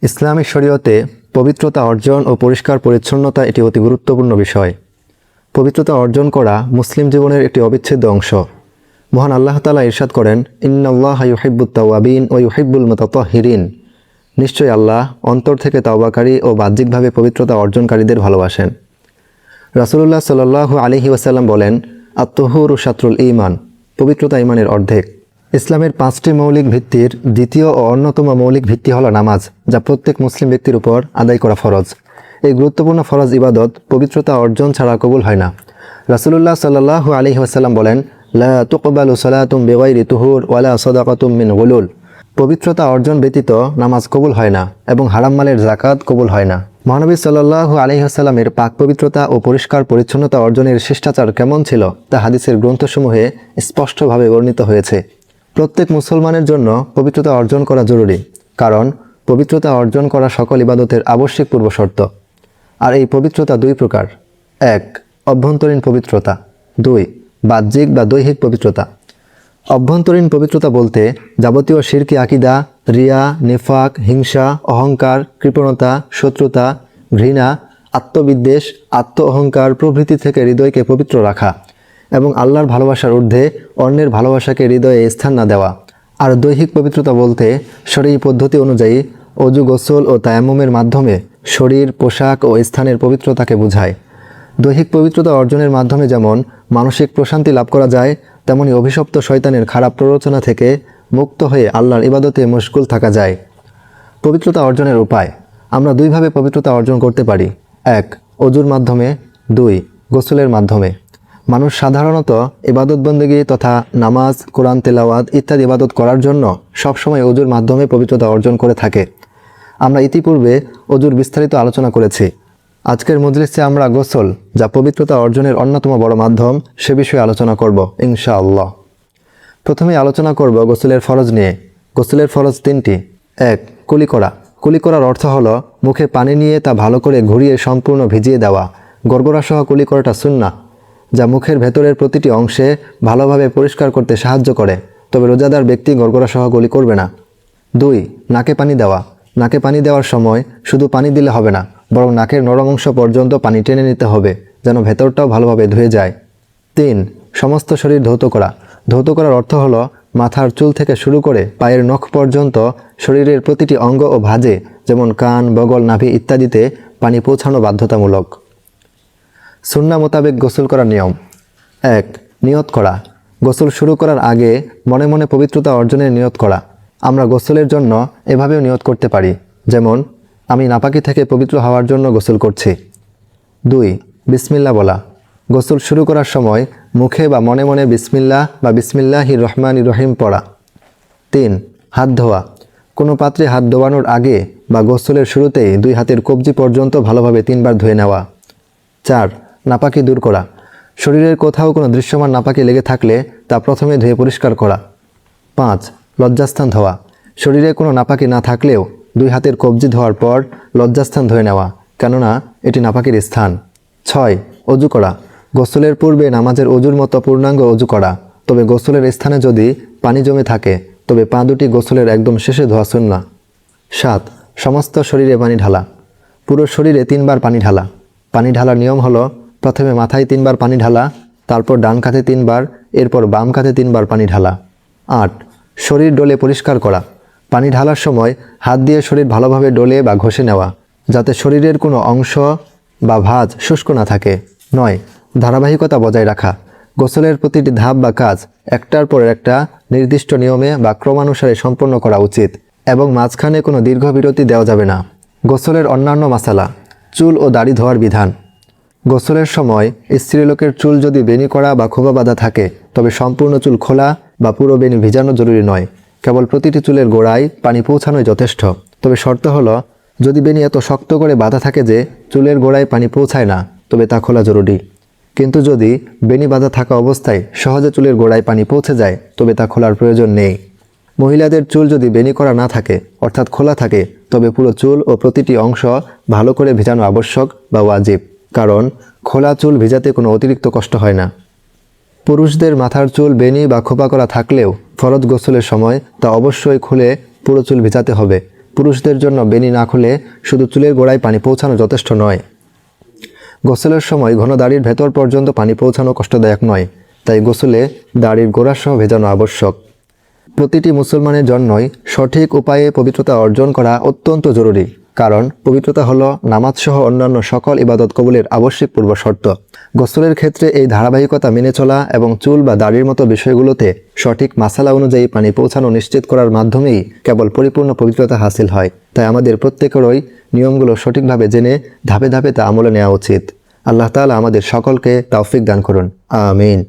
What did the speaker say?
Islamic শরীয়তে পবিত্রতা অর্জন ও পরিষ্কার পরিচ্ছন্নতা এটি অতি গুরুত্বপূর্ণ বিষয়। পবিত্রতা অর্জন করা মুসলিম জীবনের একটি অবিচ্ছেদ্য অংশ। মহান আল্লাহ তাআলা ইরশাদ করেন, ইন্নাল্লাহা ইউহিব্বুত তাওয়াবিন ওয়া ইউহিব্বুল মুতাতাহহিরিন। নিশ্চয়ই আল্লাহ অন্তর থেকে তাওবাকারী ও বাহ্যিকভাবে পবিত্রতা অর্জনকারীদের ভালোবাসেন। রাসূলুল্লাহ সাল্লাল্লাহু আলাইহি ওয়াসাল্লাম বলেন, আত-তুহুরু শাতরুল ঈমান। পবিত্রতা ঈমানের অর্ধেক। ইসলামের 5টি মৌলিক ভিত্তির দ্বিতীয় ও অন্যতম মৌলিক ভিত্তি হলো নামাজ, যা প্রত্যেক মুসলিম ব্যক্তির উপর আদায় করা ফরজ। এই গুরুত্বপূর্ণ ফরজ ইবাদত পবিত্রতা অর্জন ছাড়া কবুল হয় না। রাসূলুল্লাহ সাল্লাল্লাহু আলাইহি ওয়াসাল্লাম বলেন, লা তুকবালু সালাতুম বিগাইরি তুহুর ওয়ালা সাদাকাতুম মিন গুলুল। পবিত্রতা অর্জন ব্যতীত নামাজ কবুল হয় না এবং হারাম মালের যাকাত কবুল হয় না। মহানবী সাল্লাল্লাহু আলাইহি ওয়াসাল্লামের পাক পবিত্রতা ও পরিষ্কার পরিচ্ছন্নতা অর্জনের শিষ্টাচার কেমন ছিল তা হাদিসের গ্রন্থসমূহে স্পষ্টভাবে বর্ণিত হয়েছে। প্রত্যেক মুসলমানের জন্য পবিত্রতা অর্জন করা জরুরি, কারণ পবিত্রতা অর্জন করা সকল ইবাদতের আবশ্যিক পূর্বশর্ত। আর এই পবিত্রতা দুই প্রকার: 1. অভ্যন্তরীণ পবিত্রতা, 2. বাহ্যিক বা দৈহিক পবিত্রতা। অভ্যন্তরীণ পবিত্রতা বলতে যাবতীয় শিরকি আকীদা, রিয়া, নিফাক, হিংসা, অহংকার, কৃপণতা, শত্রুতা, ঘৃণা, আত্মবিদ্বেষ, আত্ম অহংকার প্রভৃতি থেকে হৃদয়কে পবিত্র রাখা এবং আল্লাহর ভালোবাসার ঊর্ধ্বে অন্যের ভালোবাসাকে হৃদয়ে স্থান না দেওয়া। আর দৈহিক পবিত্রতা বলতে শরঈ পদ্ধতি অনুযায়ী অজু, গোসল ও তায়াম্মুমের মাধ্যমে শরীর, পোশাক ও স্থানের পবিত্রতাকে বোঝায়। দৈহিক পবিত্রতা অর্জনের মাধ্যমে যেমন মানসিক প্রশান্তি লাভ করা যায়, তেমনি অভিশপ্ত শয়তানের খারাপ প্ররোচনা থেকে মুক্ত হয়ে আল্লাহর ইবাদতে মশগুল থাকা যায়। পবিত্রতা অর্জনের উপায়: আমরা দুইভাবে পবিত্রতা অর্জন করতে পারি। 1. অজুর মাধ্যমে, 2. গোসলের মাধ্যমে। মানুষ সাধারণত ইবাদত বন্দেগী তথা নামাজ, কোরআন তেলাওয়াত ইত্যাদি ইবাদত করার জন্য সবসময় অজুর মাধ্যমে পবিত্রতা অর্জন করে থাকে। আমরা ইতিপূর্বে অজুর বিস্তারিত আলোচনা করেছি। আজকের মজলিসে আমরা গোসল, যা পবিত্রতা অর্জনের অন্যতম বড় মাধ্যম, সে বিষয়ে আলোচনা করব ইনশাআল্লাহ। প্রথমে আলোচনা করব গোসলের ফরজ নিয়ে। গোসলের ফরজ 3টি। 1. কুলি করা। কুলি করার অর্থ হলো মুখে পানি নিয়ে তা ভালো করে ঘুরিয়ে সম্পূর্ণ ভিজিয়ে দেওয়া। গড়গড়াসহ কুলি করাটা সুন্নাহ, যা মুখের ভেতরের প্রতিটি অংশে ভালোভাবে পরিষ্কার করতে সাহায্য করে, তবে রোজাদার ব্যক্তি গড়গড়াসহ কুলি করবে না। 2. নাকে পানি দেওয়া। নাকে পানি দেওয়ার সময় শুধু পানি দিলে হবে না, বরং নাকের নরম অংশ পর্যন্ত পানি টেনে নিতে হবে, যেন ভেতরটাও ভালোভাবে ধুয়ে যায়। 3. সমস্ত শরীর ধৌত করা। ধৌত করার অর্থ হলো মাথার চুল থেকে শুরু করে পায়ের নখ পর্যন্ত শরীরের প্রতিটি অঙ্গ ও ভাঁজে, যেমন কান, বগল, নাভি ইত্যাদিতে পানি পৌঁছানো বাধ্যতামূলক। সুন্নাহ মোতাবেক গোসল করার নিয়ম: 1. নিয়ত করা। গোসল শুরু করার আগে মনে মনে পবিত্রতা অর্জনের নিয়ত করা। আমরা গোসলের জন্য এভাবেও নিয়ত করতে পারি, যেমন আমি নাপাকি থেকে পবিত্র হওয়ার জন্য গোসল করছি। 2. বিসমিল্লাহ বলা। গোসল শুরু করার সময় মুখে বা মনে মনে বিসমিল্লাহ বা বিসমিল্লাহির রহমানির রহিম পড়া। 3. হাত ধোয়া। কোনো পাত্রে হাত ধোয়ানোর আগে বা গোসলের শুরুতেই 2 হাতের কবজি পর্যন্ত ভালোভাবে 3 বার ধুয়ে নেওয়া। 4. নাপাকি দূর করা। শরীরের কোথাও কোনো দৃশ্যমান নাপাকি লেগে থাকলে তা প্রথমে ধুয়ে পরিষ্কার করা। 5. লজ্জাস্থান ধোয়া। শরীরে কোনো নাপাকি না থাকলেও 2 হাতের কবজি ধোয়ার পর লজ্জাস্থান ধুয়ে নেওয়া, কেননা এটি নাপাকির স্থান। 6. অজু করা। গোসলের পূর্বে নামাজের অজুর মতো পূর্ণাঙ্গ অজু করা, তবে গোসলের স্থানে যদি পানি জমে থাকে তবে পা দুটি গোসলের একদম শেষে ধোয়া সুন্নাহ। 7. সমস্ত শরীরে পানি ঢালা। পুরো শরীরে 3 বার পানি ঢালা। পানি ঢালার নিয়ম হলো প্রথমে মাথায় 3 বার পানি ঢালা, তারপর ডান কাঁধে 3 বার, এরপর বাম কাঁধে 3 বার পানি ঢালা। 8. শরীর ডলে পরিষ্কার করা। পানি ঢালার সময় হাত দিয়ে শরীর ভালোভাবে ডলে বা ঘষে নেওয়া, যাতে শরীরের কোনো অংশ বা ভাঁজ শুষ্ক না থাকে। 9. ধারাবাহিকতা বজায় রাখা। গোসলের প্রতিটি ধাপ বা কাজ একটার পর একটা নির্দিষ্ট নিয়মে বা ক্রমানুসারে সম্পন্ন করা উচিত এবং মাঝখানে কোনো দীর্ঘ বিরতি দেওয়া যাবে না। গোসলের অন্যান্য মাসালা: চুল ও দাড়ি ধোয়ার বিধান। গোসলের সময় স্ত্রীলোকের চুল যদি বেনি করা বা খোপা বাঁধা থাকে তবে সম্পূর্ণ চুল খোলা বা পুরো বেনি ভিজানো জরুরি নয়, কেবল প্রতিটি চুলের গোড়ায় পানি পৌঁছানোই যথেষ্ট। তবে শর্ত হলো, যদি বেনি এত শক্ত করে বাঁধা থাকে যে চুলের গোড়ায় পানি পৌঁছায় না, তবে তা খোলা জরুরি। কিন্তু যদি বেনি বাঁধা থাকা অবস্থায় সহজে চুলের গোড়ায় পানি পৌঁছে যায়, তবে তা খোলার প্রয়োজন নেই। মহিলাদের চুল যদি বেনি করা না থাকে, অর্থাৎ খোলা থাকে, তবে পুরো চুল ও প্রতিটি অংশ ভালো করে ভিজানো আবশ্যক বা ওয়াজিব, কারণ খোলা চুল ভিজাতে কোনো অতিরিক্ত কষ্ট হয় না। পুরুষদের মাথার চুল বেনি বা খোপা করা থাকলেও ফরজ গোসলের সময় তা অবশ্যই খুলে পুরো চুল ভিজাতে হবে, পুরুষদের জন্য বেনি না খুলে শুধু চুলের গোড়ায় পানি পৌঁছানো যথেষ্ট নয়। গোসলের সময় ঘন দাড়ির ভেতর পর্যন্ত পানি পৌঁছানো কষ্টদায়ক নয়, তাই গোসলে দাড়ির গোড়াসহ ভেজানো আবশ্যক। প্রতিটি মুসলমানের জন্যই সঠিক উপায়ে পবিত্রতা অর্জন করা অত্যন্ত জরুরি, কারণ পবিত্রতা হলো নামাজসহ অন্যান্য সকল ইবাদত কবুলের আবশ্যিক পূর্ব শর্ত। গোসলের ক্ষেত্রে এই ধারাবাহিকতা মেনে চলা এবং চুল বা দাড়ির মতো বিষয়গুলোতে সঠিক মাসালা অনুযায়ী পানি পৌঁছানো নিশ্চিত করার মাধ্যমেই কেবল পরিপূর্ণ পবিত্রতা হাসিল হয়। তাই আমাদের প্রত্যেকেরই নিয়মগুলো সঠিকভাবে জেনে ধাপে ধাপে তা আমলে নেওয়া উচিত। আল্লাহ তাআলা আমাদের সকলকে তৌফিক দান করুন। আমিন।